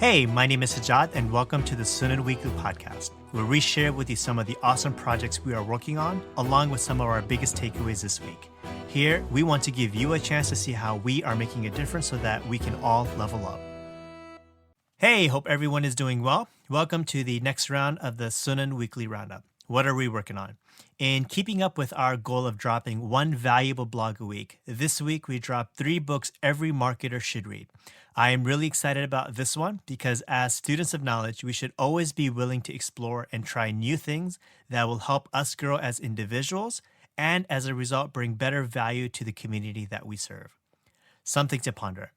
Hey, my name is Sajad, and welcome to the Sunan Weekly Podcast, where we share with you some of the awesome projects we are working on, along with some of our biggest takeaways this week. Here, we want to give you a chance to see how we are making a difference so that we can all level up. Hey, hope everyone is doing well. Welcome to the next round of the Sunan Weekly Roundup. What are we working on? In keeping up with our goal of dropping one valuable blog a week, this week we dropped 3 books every marketer should read. I am really excited about this one because as students of knowledge, we should always be willing to explore and try new things that will help us grow as individuals and as a result bring better value to the community that we serve. Something to ponder.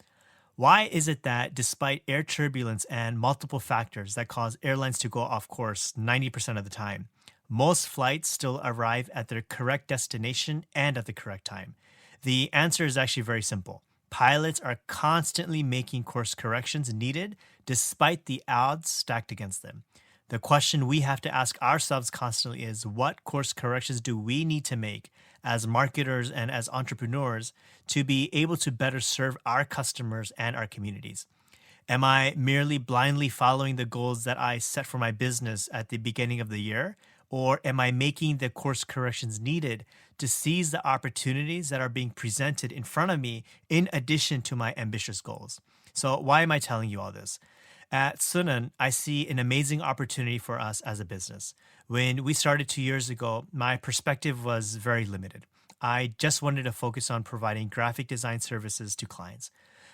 Why is it that despite air turbulence and multiple factors that cause airlines to go off course 90% of the time, most flights still arrive at their correct destination and at the correct time? The answer is actually very simple. Pilots are constantly making course corrections needed despite the odds stacked against them. The question we have to ask ourselves constantly is, what course corrections do we need to make as marketers and as entrepreneurs to be able to better serve our customers and our communities? Am I merely blindly following the goals that I set for my business at the beginning of the year? Or am I making the course corrections needed to seize the opportunities that are being presented in front of me in addition to my ambitious goals? So why am I telling you all this? At Sunan, I see an amazing opportunity for us as a business. When we started 2 years ago, my perspective was very limited. I just wanted to focus on providing graphic design services to clients.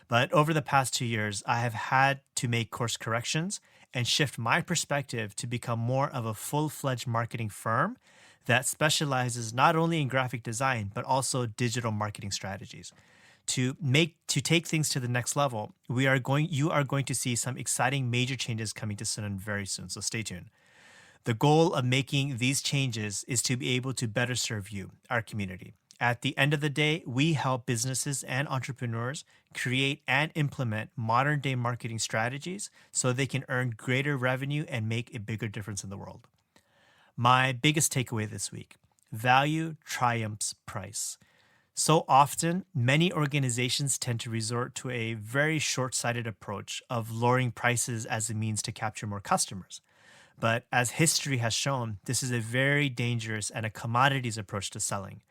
But over the past 2 years, I have had to make course corrections and shift my perspective to become more of a full-fledged marketing firm that specializes not only in graphic design, but also digital marketing strategies. To take things to the next level, you are going to see some exciting major changes coming to Sunan very soon, so stay tuned. The goal of making these changes is to be able to better serve you, our community. At the end of the day, we help businesses and entrepreneurs create and implement modern-day marketing strategies so they can earn greater revenue and make a bigger difference in the world. My biggest takeaway this week: value triumphs price. So often, many organizations tend to resort to a very short-sighted approach of lowering prices as a means to capture more customers. But as history has shown, this is a very dangerous and a commodities approach to selling.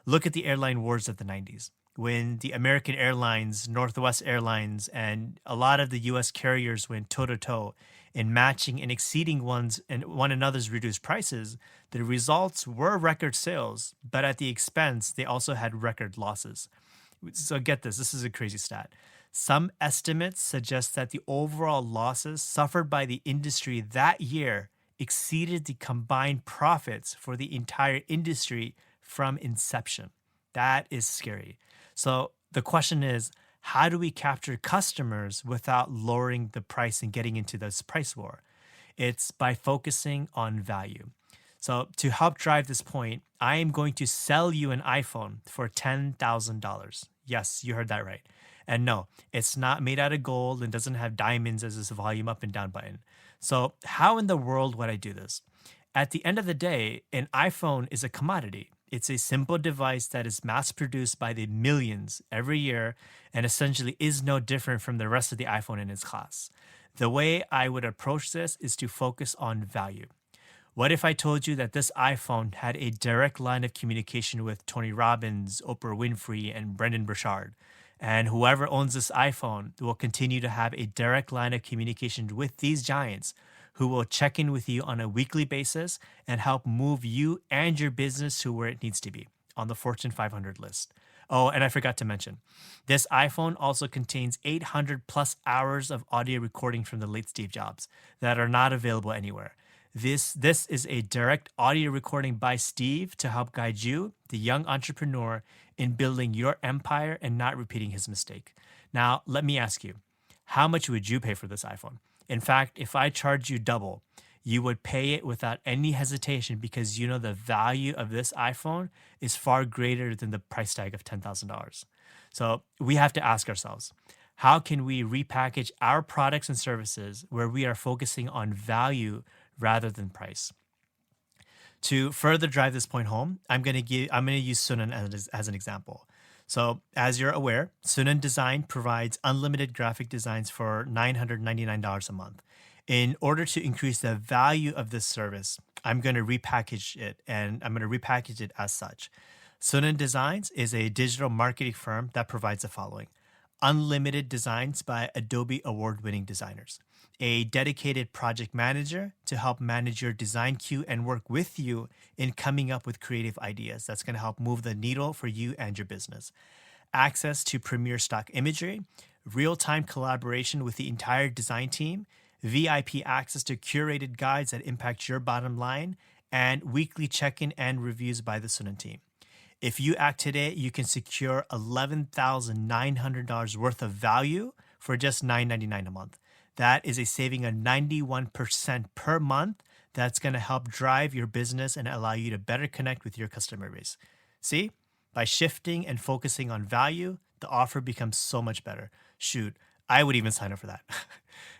Look at the airline wars of the 90s, when the American Airlines, Northwest Airlines, and a lot of the US carriers went toe-to-toe in matching and exceeding one another's reduced prices. The results were record sales, but at the expense, they also had record losses. So get this is a crazy stat. Some estimates suggest that the overall losses suffered by the industry that year exceeded the combined profits for the entire industry from inception. That is scary. So the question is, how do we capture customers without lowering the price and getting into this price war? It's by focusing on value. So to help drive this point, I am going to sell you an iPhone for $10,000. Yes, you heard that right. And no, it's not made out of gold and doesn't have diamonds as its volume up and down button. So how in the world would I do this? At the end of the day, an iPhone is a commodity. It's a simple device that is mass-produced by the millions every year and essentially is no different from the rest of the iPhone in its class. The way I would approach this is to focus on value. What if I told you that this iPhone had a direct line of communication with Tony Robbins, Oprah Winfrey, and Brendan Burchard, and whoever owns this iPhone will continue to have a direct line of communication with these giants who will check in with you on a weekly basis and help move you and your business to where it needs to be on the Fortune 500 list. Oh, and I forgot to mention, this iPhone also contains 800 plus hours of audio recording from the late Steve Jobs that are not available anywhere. This is a direct audio recording by Steve to help guide you, the young entrepreneur, in building your empire and not repeating his mistake. Now, let me ask you, how much would you pay for this iPhone? In fact, if I charge you double, you would pay it without any hesitation because you know the value of this iPhone is far greater than the price tag of $10,000. So we have to ask ourselves, how can we repackage our products and services where we are focusing on value rather than price? To further drive this point home, I'm going to use Sunan as an example. So, as you're aware, Sunan Design provides unlimited graphic designs for $999 a month. In order to increase the value of this service, I'm going to repackage it and I'm going to repackage it as such. Sunan Designs is a digital marketing firm that provides the following: unlimited designs by Adobe award winning designers, a dedicated project manager to help manage your design queue and work with you in coming up with creative ideas that's going to help move the needle for you and your business, access to premier stock imagery, real time collaboration with the entire design team, VIP access to curated guides that impact your bottom line, and weekly check in and reviews by the Sunan team. If you act today, you can secure $11,900 worth of value for just $999 a month. That is a saving of 91% per month. That's going to help drive your business and allow you to better connect with your customer base. See, by shifting and focusing on value, the offer becomes so much better. Shoot, I would even sign up for that.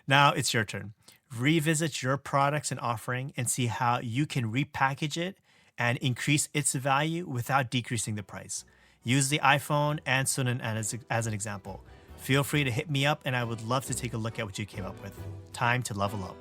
Now it's your turn. Revisit your products and offering and see how you can repackage it and increase its value without decreasing the price. Use the iPhone and Sunan as an example. Feel free to hit me up and I would love to take a look at what you came up with. Time to level up.